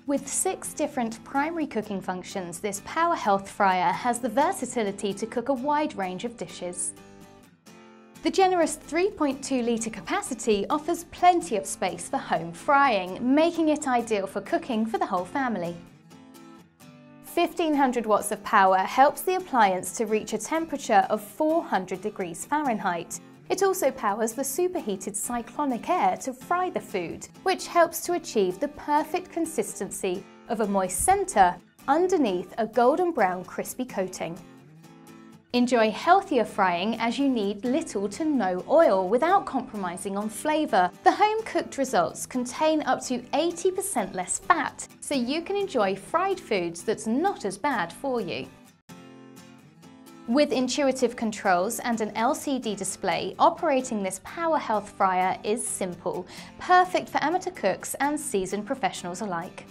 With 6 different primary cooking functions, this Power Health Fryer has the versatility to cook a wide range of dishes. The generous 3.2 litre capacity offers plenty of space for home frying, making it ideal for cooking for the whole family. 1500 watts of power helps the appliance to reach a temperature of 400 degrees Fahrenheit. It also powers the superheated cyclonic air to fry the food, which helps to achieve the perfect consistency of a moist centre underneath a golden brown crispy coating. Enjoy healthier frying as you need little to no oil without compromising on flavour. The home-cooked results contain up to 80% less fat, so you can enjoy fried foods that's not as bad for you. With intuitive controls and an LCD display, operating this Power Health Fryer is simple, perfect for amateur cooks and seasoned professionals alike.